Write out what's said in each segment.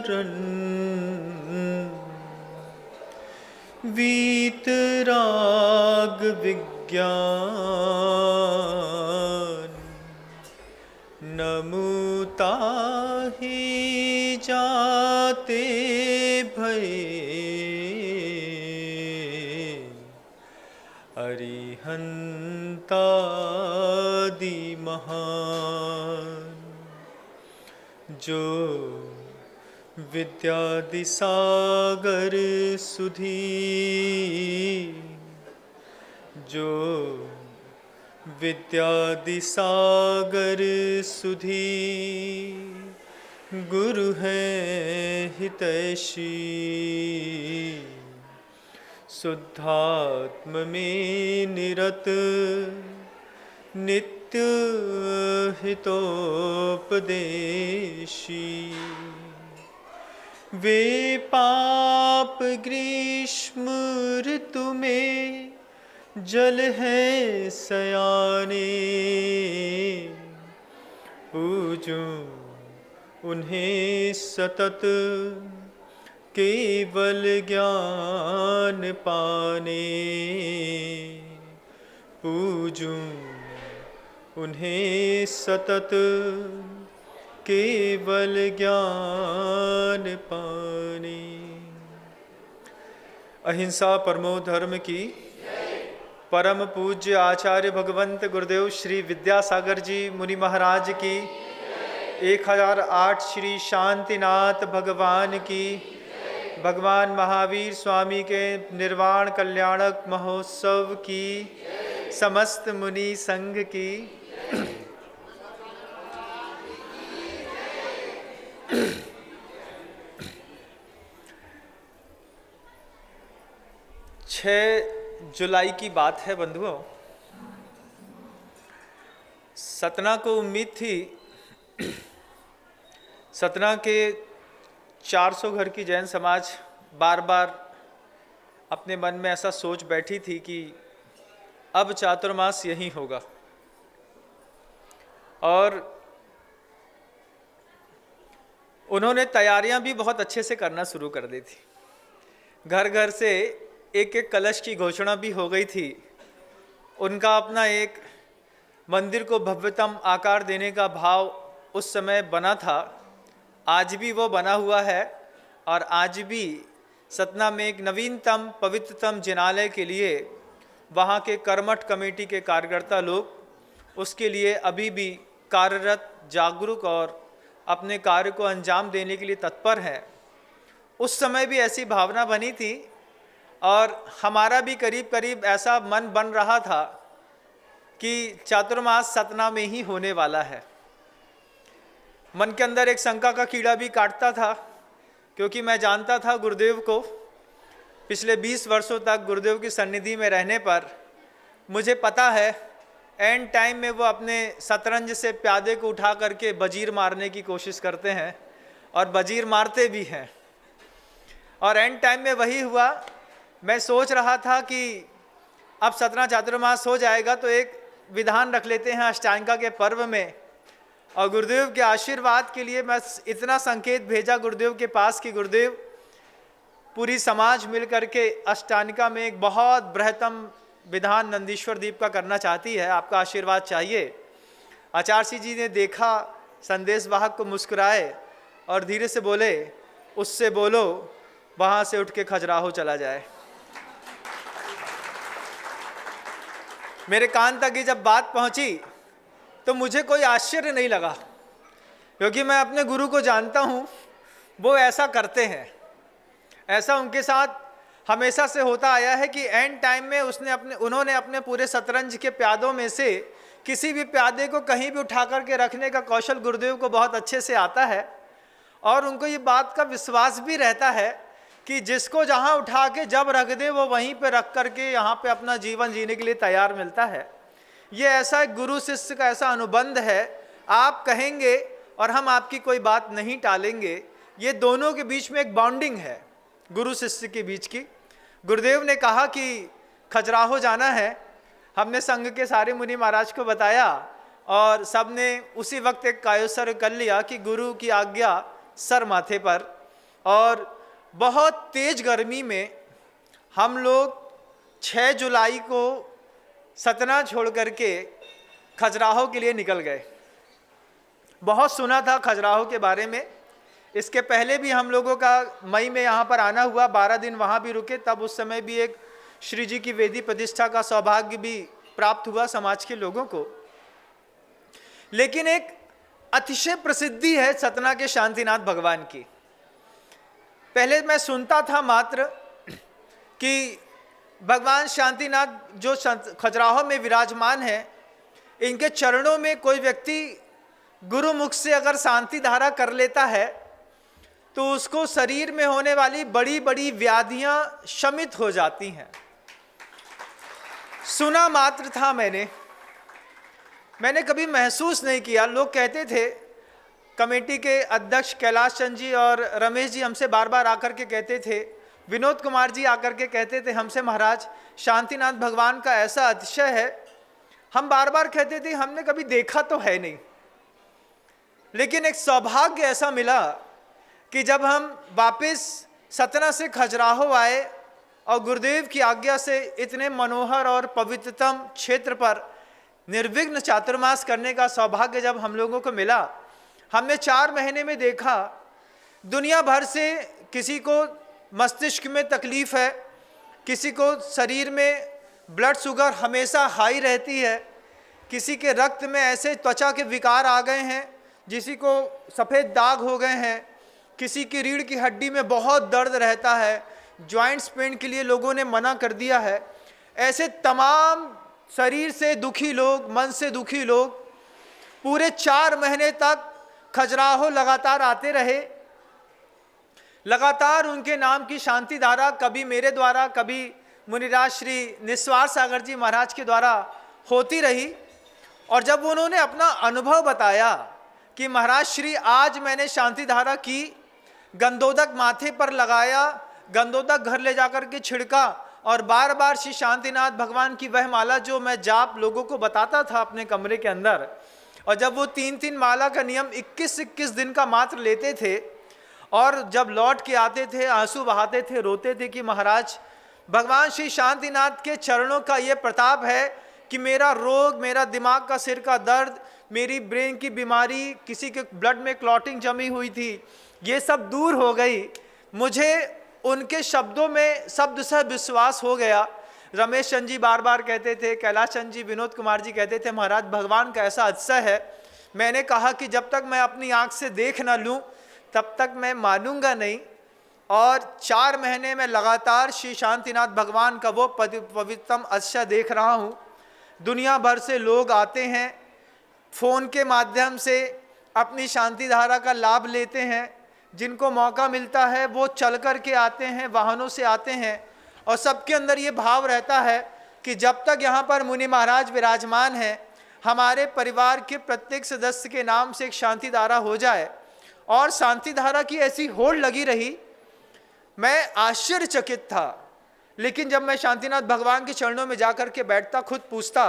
शरण, वीतराग विज्ञान, नमुताहि जाते भय, अरिहंतादि महान। जो विद्यादि सागर सुधी, जो विद्यादि सागर सुधी, गुरु है हितैषी, शुद्धात्म में निरत, नित्य हितोपदेशी। वे पाप ग्रीष्म ऋतु में जल है सयाने, पूजूं उन्हें सतत केवल ज्ञान पाने, पूजूं उन्हें सतत केवल ज्ञान पाने। अहिंसा परमो धर्म की, परम पूज्य आचार्य भगवंत गुरुदेव श्री विद्यासागर जी मुनि महाराज की, 1008 श्री शांतिनाथ भगवान की, भगवान महावीर स्वामी के निर्वाण कल्याणक महोत्सव की, समस्त मुनि संघ की। 6 जुलाई की बात है बंधुओं। सतना को उम्मीद थी, सतना के 400 घर की जैन समाज बार बार अपने मन में ऐसा सोच बैठी थी कि अब चातुर्मास यहीं होगा, और उन्होंने तैयारियां भी बहुत अच्छे से करना शुरू कर दी थी। घर घर से एक एक कलश की घोषणा भी हो गई थी। उनका अपना एक मंदिर को भव्यतम आकार देने का भाव उस समय बना था, आज भी वो बना हुआ है। और आज भी सतना में एक नवीनतम पवित्रतम जिनालय के लिए वहाँ के कर्मठ कमेटी के कार्यकर्ता लोग उसके लिए अभी भी कार्यरत, जागरूक और अपने कार्य को अंजाम देने के लिए तत्पर हैं। उस समय भी ऐसी भावना बनी थी और हमारा भी करीब करीब ऐसा मन बन रहा था कि चातुर्मास सतना में ही होने वाला है। मन के अंदर एक शंका का कीड़ा भी काटता था, क्योंकि मैं जानता था गुरुदेव को। पिछले 20 वर्षों तक गुरुदेव की सन्निधि में रहने पर मुझे पता है एंड टाइम में वो अपने शतरंज से प्यादे को उठा करके बजीर मारने की कोशिश करते हैं और बजीर मारते भी हैं। और एंड टाइम में वही हुआ। मैं सोच रहा था कि अब सतना चातुर्मास हो जाएगा तो एक विधान रख लेते हैं अष्टांगिका के पर्व में, और गुरुदेव के आशीर्वाद के लिए मैं इतना संकेत भेजा गुरुदेव के पास कि गुरुदेव पूरी समाज मिल करके अष्टांगिका में एक बहुत बृहत्तम विधान नंदीश्वर दीप का करना चाहती है, आपका आशीर्वाद चाहिए। आचार्य जी ने देखा, संदेश वाहक को मुस्कुराए और धीरे से बोले, उससे बोलो वहाँ से उठ के खजुराहो चला जाए। मेरे कान तक ये जब बात पहुँची तो मुझे कोई आश्चर्य नहीं लगा, क्योंकि मैं अपने गुरु को जानता हूँ, वो ऐसा करते हैं। ऐसा उनके साथ हमेशा से होता आया है कि एंड टाइम में उन्होंने अपने पूरे शतरंज के प्यादों में से किसी भी प्यादे को कहीं भी उठा करके रखने का कौशल गुरुदेव को बहुत अच्छे से आता है। और उनको ये बात का विश्वास भी रहता है कि जिसको जहाँ उठा के जब रख दे वो वहीं पे रख करके यहाँ पे अपना जीवन जीने के लिए तैयार मिलता है। ये ऐसा एक गुरु शिष्य का ऐसा अनुबंध है, आप कहेंगे और हम आपकी कोई बात नहीं टालेंगे। ये दोनों के बीच में एक बॉन्डिंग है, गुरु शिष्य के बीच की। गुरुदेव ने कहा कि खजुराहो जाना है, हमने संघ के सारे मुनि महाराज को बताया और सब ने उसी वक्त एक कायोत्सर्ग कर लिया कि गुरु की आज्ञा सर माथे पर। और बहुत तेज गर्मी में हम लोग 6 जुलाई को सतना छोड़ करके खजुराहो के लिए निकल गए। बहुत सुना था खजुराहो के बारे में, इसके पहले भी हम लोगों का मई में यहाँ पर आना हुआ, 12 दिन वहाँ भी रुके, तब उस समय भी एक श्री जी की वेदी प्रतिष्ठा का सौभाग्य भी प्राप्त हुआ समाज के लोगों को। लेकिन एक अतिशय प्रसिद्धि है सतना के शांतिनाथ भगवान की। पहले मैं सुनता था मात्र कि भगवान शांतिनाथ जो खजुराहो में विराजमान है, इनके चरणों में कोई व्यक्ति गुरु मुख से अगर शांति धारा कर लेता है तो उसको शरीर में होने वाली बड़ी बड़ी व्याधियां शमित हो जाती हैं। सुना मात्र था मैंने कभी महसूस नहीं किया। लोग कहते थे, कमेटी के अध्यक्ष कैलाश चंद जी और रमेश जी हमसे बार बार आकर के कहते थे, विनोद कुमार जी आकर के कहते थे हमसे, महाराज शांतिनाथ भगवान का ऐसा अतिशय है। हम बार बार कहते थे हमने कभी देखा तो है नहीं, लेकिन एक सौभाग्य ऐसा मिला कि जब हम वापस सतना से खजुराहो आए और गुरुदेव की आज्ञा से इतने मनोहर और पवित्रतम क्षेत्र पर निर्विघ्न चातुर्मास करने का सौभाग्य जब हम लोगों को मिला, हमने 4 महीने में देखा दुनिया भर से किसी को मस्तिष्क में तकलीफ है, किसी को शरीर में ब्लड शुगर हमेशा हाई रहती है, किसी के रक्त में ऐसे त्वचा के विकार आ गए हैं, किसी को सफ़ेद दाग हो गए हैं, किसी की रीढ़ की हड्डी में बहुत दर्द रहता है, जॉइंट्स पेन के लिए लोगों ने मना कर दिया है। ऐसे तमाम शरीर से दुखी लोग, मन से दुखी लोग पूरे 4 महीने तक खजुराहो लगातार आते रहे। लगातार उनके नाम की शांति धारा कभी मेरे द्वारा, कभी मुनिराज श्री निस्वार सागर जी महाराज के द्वारा होती रही। और जब उन्होंने अपना अनुभव बताया कि महाराज श्री आज मैंने शांति धारा की, गंधोदक माथे पर लगाया, गंधोदक घर ले जाकर के छिड़का और बार बार श्री शांतिनाथ भगवान की वह माला जो मैं जाप लोगों को बताता था अपने कमरे के अंदर, और जब वो 3-3 माला का नियम 21-21 दिन का मात्र लेते थे और जब लौट के आते थे, आंसू बहाते थे, रोते थे कि महाराज भगवान श्री शांतिनाथ के चरणों का ये प्रताप है कि मेरा रोग, मेरा दिमाग का सिर का दर्द, मेरी ब्रेन की बीमारी, किसी के ब्लड में क्लॉटिंग जमी हुई थी, ये सब दूर हो गई। मुझे उनके शब्दों में शब्द से विश्वास हो गया। रमेश चंद जी बार बार कहते थे, कैलाश चंद जी, विनोद कुमार जी कहते थे, महाराज भगवान का ऐसा अतिशय है। मैंने कहा कि जब तक मैं अपनी आँख से देख ना लूँ तब तक मैं मानूंगा नहीं। और 4 महीने में लगातार श्री शांतिनाथ भगवान का वो पवित्रतम अतिशय देख रहा हूँ। दुनिया भर से लोग आते हैं, फ़ोन के माध्यम से अपनी शांति धारा का लाभ लेते हैं। जिनको मौका मिलता है वो चल कर के आते हैं, वाहनों से आते हैं, और सबके अंदर ये भाव रहता है कि जब तक यहाँ पर मुनि महाराज विराजमान हैं, हमारे परिवार के प्रत्येक सदस्य के नाम से एक शांति धारा हो जाए। और शांति धारा की ऐसी होड़ लगी रही, मैं आश्चर्यचकित था। लेकिन जब मैं शांतिनाथ भगवान के चरणों में जाकर के बैठता, खुद पूछता,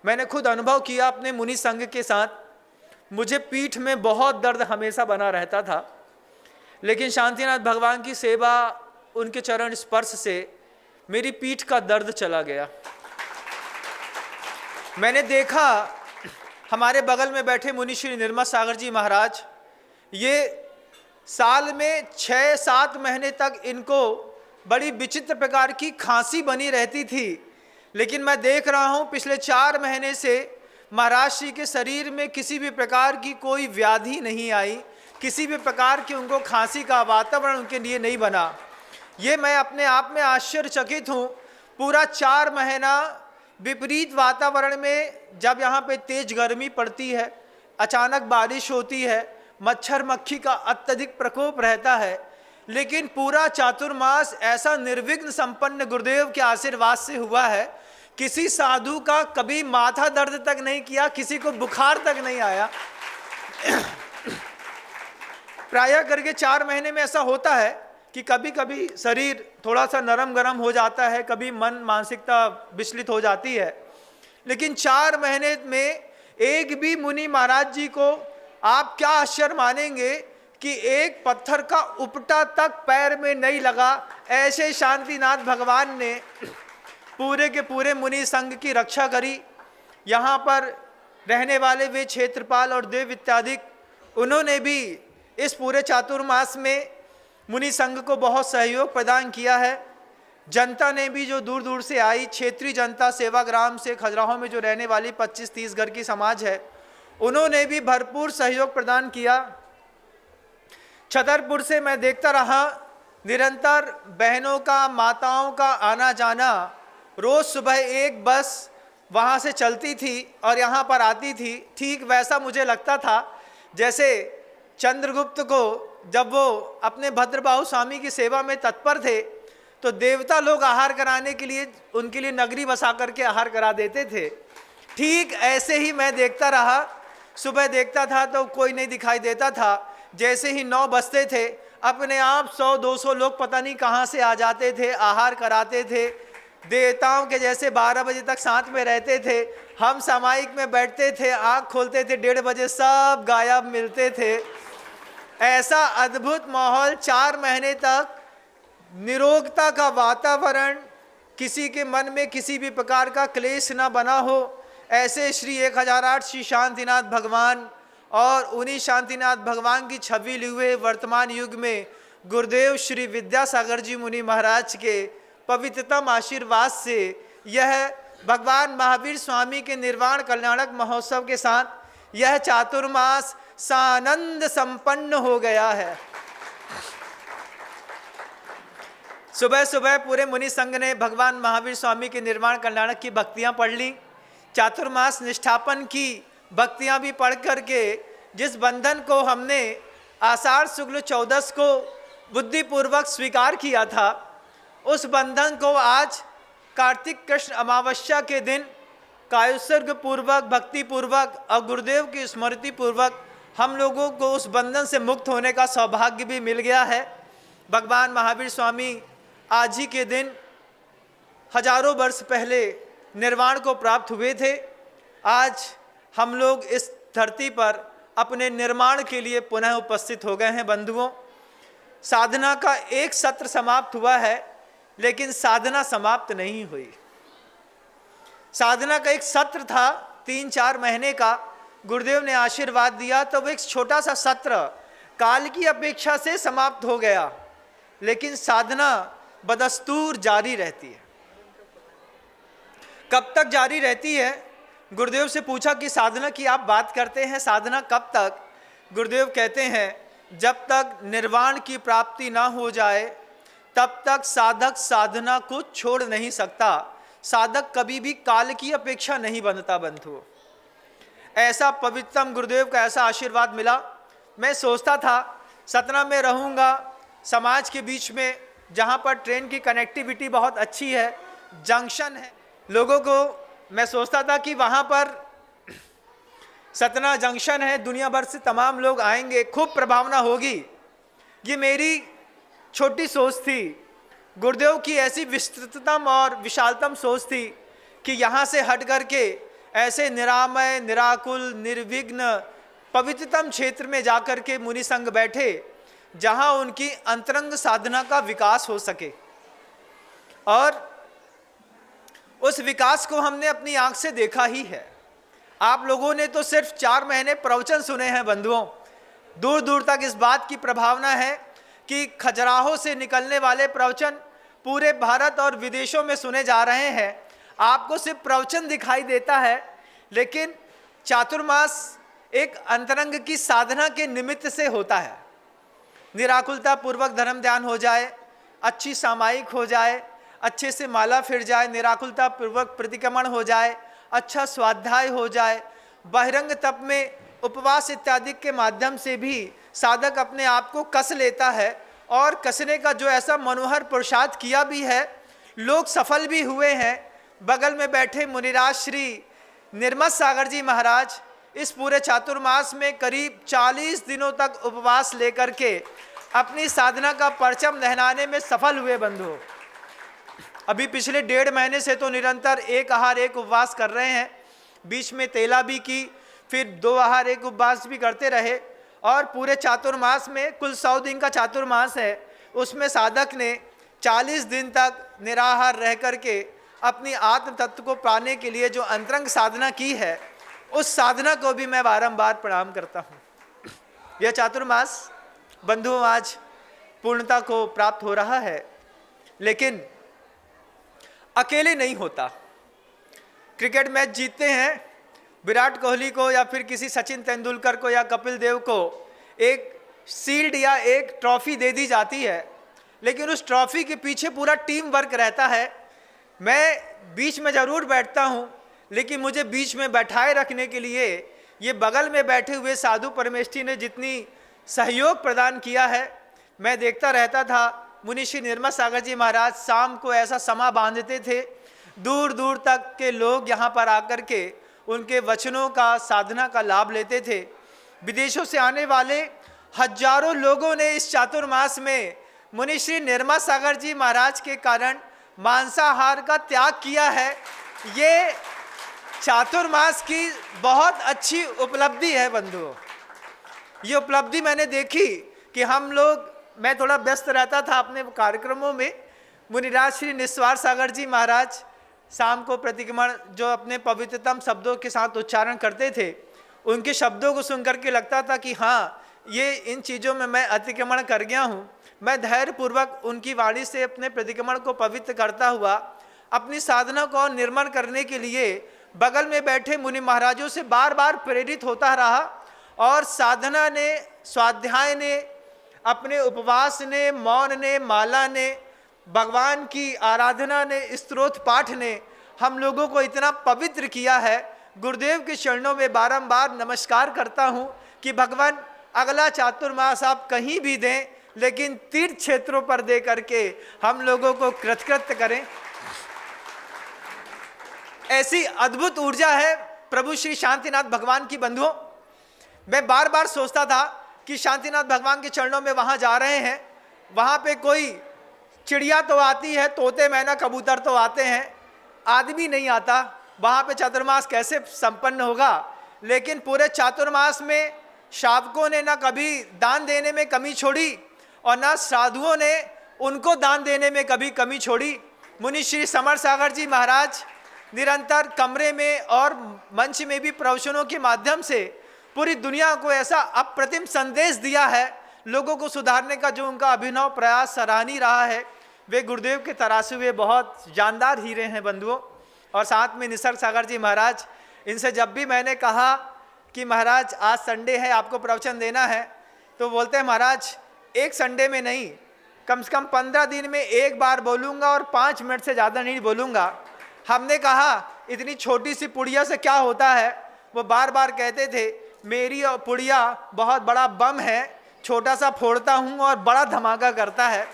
मैंने खुद अनुभव किया अपने मुनि संघ के साथ, मुझे पीठ में बहुत दर्द हमेशा बना रहता था, लेकिन शांतिनाथ भगवान की सेवा, उनके चरण स्पर्श से मेरी पीठ का दर्द चला गया। मैंने देखा हमारे बगल में बैठे मुनि श्री निर्मल सागर जी महाराज, ये साल में 6-7 महीने तक इनको बड़ी विचित्र प्रकार की खांसी बनी रहती थी, लेकिन मैं देख रहा हूँ पिछले 4 महीने से महाराज श्री के शरीर में किसी भी प्रकार की कोई व्याधि नहीं आई, किसी भी प्रकार की उनको खांसी का वातावरण उनके लिए नहीं बना। ये मैं अपने आप में आश्चर्यचकित हूँ। पूरा 4 महीना विपरीत वातावरण में, जब यहाँ पे तेज गर्मी पड़ती है, अचानक बारिश होती है, मच्छर मक्खी का अत्यधिक प्रकोप रहता है, लेकिन पूरा चातुर्मास ऐसा निर्विघ्न संपन्न गुरुदेव के आशीर्वाद से हुआ है। किसी साधु का कभी माथा दर्द तक नहीं किया, किसी को बुखार तक नहीं आया। प्रायः करके 4 महीने में ऐसा होता है कि कभी कभी शरीर थोड़ा सा नरम गरम हो जाता है, कभी मन मानसिकता विचलित हो जाती है, लेकिन 4 महीने में एक भी मुनि महाराज जी को आप क्या आश्चर्य मानेंगे कि एक पत्थर का उपटा तक पैर में नहीं लगा। ऐसे शांतिनाथ भगवान ने पूरे के पूरे मुनि संघ की रक्षा करी। यहाँ पर रहने वाले वे क्षेत्रपाल और देव इत्यादि, उन्होंने भी इस पूरे चातुर्मास में मुनि संघ को बहुत सहयोग प्रदान किया है। जनता ने भी जो दूर दूर से आई, क्षेत्रीय जनता सेवाग्राम से खजुराहो में जो रहने वाली 25-30 घर की समाज है, उन्होंने भी भरपूर सहयोग प्रदान किया। छतरपुर से मैं देखता रहा निरंतर बहनों का, माताओं का आना जाना। रोज सुबह एक बस वहाँ से चलती थी और यहाँ पर आती थी। ठीक वैसा मुझे लगता था जैसे चंद्रगुप्त को जब वो अपने भद्रबाहु स्वामी की सेवा में तत्पर थे तो देवता लोग आहार कराने के लिए उनके लिए नगरी बसा करके आहार करा देते थे। ठीक ऐसे ही मैं देखता रहा। सुबह देखता था तो कोई नहीं दिखाई देता था। जैसे ही 9 बजते थे अपने आप 100-200 लोग पता नहीं कहाँ से आ जाते थे, आहार कराते थे। देवताओं के जैसे 12 बजे तक साथ में रहते थे। हम सामायिक में बैठते थे, आँख खोलते थे 1:30 बजे सब गायब मिलते थे। ऐसा अद्भुत माहौल 4 महीने तक, निरोगता का वातावरण, किसी के मन में किसी भी प्रकार का क्लेश न बना हो। ऐसे श्री 1008 श्री शांतिनाथ भगवान और उन्हीं शांतिनाथ भगवान की छवि लिए हुए वर्तमान युग में गुरुदेव श्री विद्यासागर जी मुनि महाराज के पवित्रतम आशीर्वाद से यह भगवान महावीर स्वामी के निर्वाण कल्याणक महोत्सव के साथ यह चातुर्मास सानंद संपन्न हो गया है। सुबह सुबह पूरे मुनि संघ ने भगवान महावीर स्वामी के निर्वाण कल्याणक की भक्तियां पढ़ ली। चातुर्मास निष्ठापन की भक्तियां भी पढ़ करके जिस बंधन को हमने आषाढ़ शुक्ल 14 को बुद्धिपूर्वक स्वीकार किया था, उस बंधन को आज कार्तिक कृष्ण अमावस्या के दिन कायोत्सर्ग पूर्वक, भक्ति पूर्वक और गुरुदेव की स्मृति पूर्वक हम लोगों को उस बंधन से मुक्त होने का सौभाग्य भी मिल गया है। भगवान महावीर स्वामी आज ही के दिन हजारों वर्ष पहले निर्वाण को प्राप्त हुए थे। आज हम लोग इस धरती पर अपने निर्माण के लिए पुनः उपस्थित हो गए हैं। बंधुओं, साधना का एक सत्र समाप्त हुआ है, लेकिन साधना समाप्त नहीं हुई। साधना का एक सत्र था 3-4 महीने का, गुरुदेव ने आशीर्वाद दिया तो वो एक छोटा सा सत्र काल की अपेक्षा से समाप्त हो गया, लेकिन साधना बदस्तूर जारी रहती है। कब तक जारी रहती है? गुरुदेव से पूछा कि साधना की आप बात करते हैं, साधना कब तक? गुरुदेव कहते हैं जब तक निर्वाण की प्राप्ति ना हो जाए तब तक साधक साधना को छोड़ नहीं सकता। साधक कभी भी काल की अपेक्षा नहीं बनता। बंधुओं, ऐसा पवित्रतम गुरुदेव का ऐसा आशीर्वाद मिला। मैं सोचता था सतना में रहूँगा, समाज के बीच में जहाँ पर ट्रेन की कनेक्टिविटी बहुत अच्छी है, जंक्शन है, लोगों को मैं सोचता था कि वहाँ पर सतना जंक्शन है, दुनिया भर से तमाम लोग आएंगे, खूब प्रभावना होगी। ये मेरी छोटी सोच थी। गुरुदेव की ऐसी विस्तृततम और विशालतम सोच थी कि यहाँ से हट करके ऐसे निरामय, निराकुल, निर्विघ्न पवित्रतम क्षेत्र में जाकर के मुनि संघ बैठे जहाँ उनकी अंतरंग साधना का विकास हो सके। और उस विकास को हमने अपनी आंख से देखा ही है। आप लोगों ने तो सिर्फ 4 महीने प्रवचन सुने हैं। बंधुओं, दूर दूर तक इस बात की प्रभावना है कि खजुराहो से निकलने वाले प्रवचन पूरे भारत और विदेशों में सुने जा रहे हैं। आपको सिर्फ प्रवचन दिखाई देता है, लेकिन चातुर्मास एक अंतरंग की साधना के निमित्त से होता है। निराकुलता पूर्वक धर्म ध्यान हो जाए, अच्छी सामायिक हो जाए, अच्छे से माला फिर जाए, निराकुलता पूर्वक प्रतिक्रमण हो जाए, अच्छा स्वाध्याय हो जाए, बहिरंग तप में उपवास इत्यादि के माध्यम से भी साधक अपने आप को कस लेता है। और कसने का जो ऐसा मनोहर पुरुषार्थ किया भी है, लोग सफल भी हुए हैं। बगल में बैठे मुनिराज श्री निर्मल सागर जी महाराज इस पूरे चातुर्मास में करीब 40 दिनों तक उपवास लेकर के अपनी साधना का परचम लहराने में सफल हुए। बंधुओं, अभी पिछले 1.5 महीने से तो निरंतर 1 आहार 1 उपवास कर रहे हैं। बीच में तेला भी की, फिर 2 आहार 1 उपवास भी करते रहे। और पूरे चातुर्मास में कुल 100 दिन का चातुर्मास है, उसमें साधक ने 40 दिन तक निराहार रह करके अपनी आत्म तत्व को पाने के लिए जो अंतरंग साधना की है, उस साधना को भी मैं बारंबार प्रणाम करता हूँ। यह चातुर्मास बंधुओं आज पूर्णता को प्राप्त हो रहा है, लेकिन अकेले नहीं होता। क्रिकेट मैच जीतते हैं, विराट कोहली को या फिर किसी सचिन तेंदुलकर को या कपिल देव को एक शील्ड या एक ट्रॉफी दे दी जाती है, लेकिन उस ट्रॉफी के पीछे पूरा टीम वर्क रहता है। मैं बीच में ज़रूर बैठता हूँ, लेकिन मुझे बीच में बैठाए रखने के लिए ये बगल में बैठे हुए साधु परमेष्ठी ने जितनी सहयोग प्रदान किया है, मैं देखता रहता था। मुनि श्री निर्मल सागर जी महाराज शाम को ऐसा समा बांधते थे, दूर दूर तक के लोग यहाँ पर आकर के उनके वचनों का, साधना का लाभ लेते थे। विदेशों से आने वाले हजारों लोगों ने इस चातुर्मास में मुनि श्री निर्मल सागर जी महाराज के कारण मांसाहार का त्याग किया है। ये चातुर्मास की बहुत अच्छी उपलब्धि है बंधुओं। ये उपलब्धि मैंने देखी कि हम लोग, मैं थोड़ा व्यस्त रहता था अपने कार्यक्रमों में, मुनिराज श्री निस्वार सागर जी महाराज शाम को प्रतिक्रमण जो अपने पवित्रतम शब्दों के साथ उच्चारण करते थे, उनके शब्दों को सुन करके लगता था कि हाँ, ये इन चीज़ों में मैं अतिक्रमण कर गया हूँ। मैं धैर्यपूर्वक उनकी वाणी से अपने प्रतिक्रमण को पवित्र करता हुआ अपनी साधना को निर्मल करने के लिए बगल में बैठे मुनि महाराजों से बार बार प्रेरित होता रहा। और साधना ने, स्वाध्याय ने, अपने उपवास ने, मौन ने, माला ने, भगवान की आराधना ने, स्तोत्र पाठ ने हम लोगों को इतना पवित्र किया है। गुरुदेव के चरणों में बारंबार नमस्कार करता हूँ कि भगवान अगला चातुर्मास आप कहीं भी दें, लेकिन तीर्थ क्षेत्रों पर दे करके हम लोगों को कृतकृत्य करें। ऐसी अद्भुत ऊर्जा है प्रभु श्री शांतिनाथ भगवान की बंधुओं। मैं बार बार सोचता था कि शांतिनाथ भगवान के चरणों में वहाँ जा रहे हैं, वहाँ पे कोई चिड़िया तो आती है, तोते मैना कबूतर तो आते हैं, आदमी नहीं आता। वहाँ पे चातुर्मास कैसे संपन्न होगा? लेकिन पूरे चातुर्मास में शावकों ने ना कभी दान देने में कमी छोड़ी और ना साधुओं ने उनको दान देने में कभी कमी छोड़ी। मुनि श्री समर सागर जी महाराज निरंतर कमरे में और मंच में भी प्रवचनों के माध्यम से पूरी दुनिया को ऐसा अप्रतिम संदेश दिया है, लोगों को सुधारने का जो उनका अभिनव प्रयास सराहनीय रहा है। वे गुरुदेव के तरासे हुए बहुत जानदार हीरे हैं बंधुओं। और साथ में निसर्ग सागर जी महाराज, इनसे जब भी मैंने कहा कि महाराज आज संडे है, आपको प्रवचन देना है, तो बोलते हैं महाराज एक संडे में नहीं, कम से कम 15 दिन में एक बार बोलूँगा और 5 मिनट से ज़्यादा नहीं बोलूँगा। हमने कहा इतनी छोटी सी पुड़िया से क्या होता है? वो बार बार कहते थे मेरी पुड़िया बहुत बड़ा बम है, छोटा सा फोड़ता हूँ और बड़ा धमाका करता है।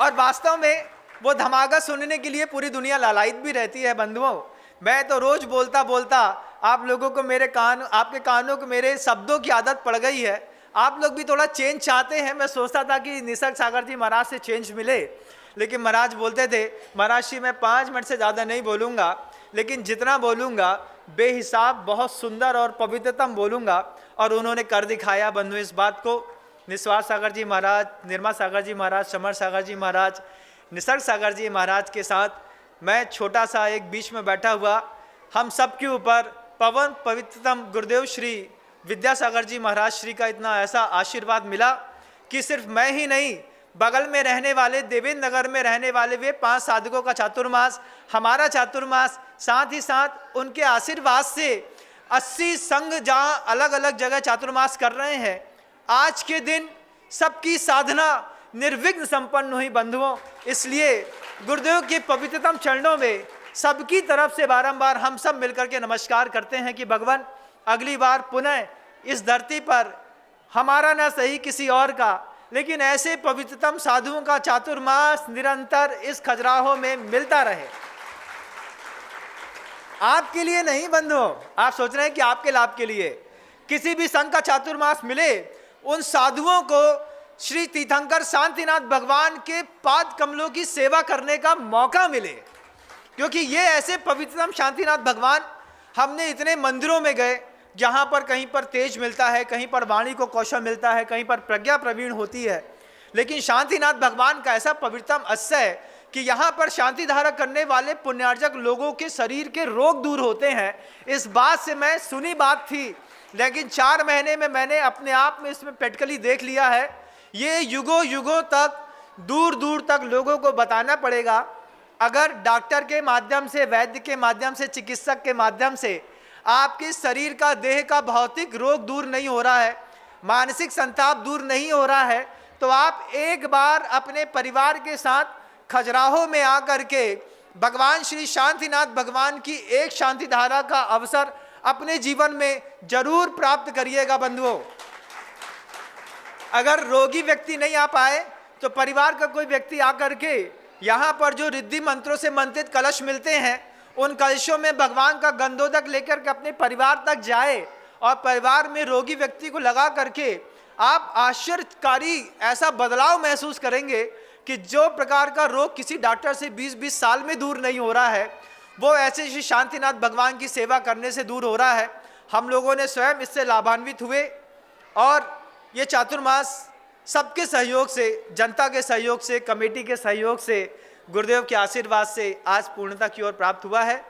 और वास्तव में वो धमाका सुनने के लिए पूरी दुनिया लालायित भी रहती है बंधुओं। मैं तो रोज बोलता बोलता आप लोगों को आपके कानों को मेरे शब्दों की आदत पड़ गई है। आप लोग भी थोड़ा चेंज चाहते हैं। मैं सोचता था कि निसर्ग सागर जी महाराज से चेंज मिले, लेकिन महाराज बोलते थे महाराज जी मैं 5 मिनट से ज़्यादा नहीं बोलूँगा, लेकिन जितना बोलूँगा बेहिसाब बहुत सुंदर और पवित्रतम बोलूँगा। और उन्होंने कर दिखाया बंधु इस बात को। निस्वार सागर जी महाराज, निर्मल सागर जी महाराज, समर सागर जी महाराज, निसर्ग सागर जी महाराज के साथ मैं छोटा सा एक बीच में बैठा हुआ, हम सब के ऊपर पवन पवित्रतम गुरुदेव श्री विद्यासागर जी महाराज श्री का इतना ऐसा आशीर्वाद मिला कि सिर्फ मैं ही नहीं, बगल में रहने वाले देवेंद्र नगर में रहने वाले वे 5 साधकों का चातुर्मास, हमारा चातुर्मास, साथ ही साथ उनके आशीर्वाद से 80 संघ जहाँ अलग अलग जगह चातुर्मास कर रहे हैं। आज के दिन सबकी साधना निर्विघ्न संपन्न हुई बंधुओं। इसलिए गुरुदेव के पवित्रतम चरणों में सबकी तरफ से बारंबार हम सब मिलकर के नमस्कार करते हैं कि भगवान अगली बार पुनः इस धरती पर हमारा न सही किसी और का, लेकिन ऐसे पवित्रतम साधुओं का चातुर्मास निरंतर इस खजुराहो में मिलता रहे। आपके लिए नहीं बंधुओं, आप सोच रहे हैं कि आपके लाभ के लिए किसी भी संघ का चातुर्मास मिले, उन साधुओं को श्री तीर्थंकर शांतिनाथ भगवान के पाद कमलों की सेवा करने का मौका मिले। क्योंकि ये ऐसे पवित्रतम शांतिनाथ भगवान, हमने इतने मंदिरों में गए, जहाँ पर कहीं पर तेज मिलता है, कहीं पर वाणी को कौशल मिलता है, कहीं पर प्रज्ञा प्रवीण होती है। लेकिन शांतिनाथ भगवान का ऐसा पवित्रतम अस्य है कि यहाँ पर शांति धारा करने वाले पुण्यार्जक लोगों के शरीर के रोग दूर होते हैं। इस बात से मैं सुनी बात थी, लेकिन 4 महीने में मैंने अपने आप में इसमें प्रैक्टिकली देख लिया है। ये युगों युगों तक, दूर दूर तक लोगों को बताना पड़ेगा। अगर डॉक्टर के माध्यम से, वैद्य के माध्यम से, चिकित्सक के माध्यम से आपके शरीर का, देह का भौतिक रोग दूर नहीं हो रहा है, मानसिक संताप दूर नहीं हो रहा है, तो आप एक बार अपने परिवार के साथ खजुराहो में आकर के भगवान श्री शांतिनाथ भगवान की एक शांति धारा का अवसर अपने जीवन में जरूर प्राप्त करिएगा बंधुओं। अगर रोगी व्यक्ति नहीं आ पाए तो परिवार का कोई व्यक्ति आकर के यहाँ पर जो रिद्धि मंत्रों से मंत्रित कलश मिलते हैं, उन कलशों में भगवान का गंधोदक लेकर के अपने परिवार तक जाए और परिवार में रोगी व्यक्ति को लगा करके आप आश्चर्यकारी ऐसा बदलाव महसूस करेंगे कि जो प्रकार का रोग किसी डॉक्टर से 20-20 साल में दूर नहीं हो रहा है, वो ऐसे श्री शांतिनाथ भगवान की सेवा करने से दूर हो रहा है। हम लोगों ने स्वयं इससे लाभान्वित हुए और ये चातुर्मास सबके सहयोग से, जनता के सहयोग से, कमेटी के सहयोग से, गुरुदेव के आशीर्वाद से आज पूर्णता की ओर प्राप्त हुआ है।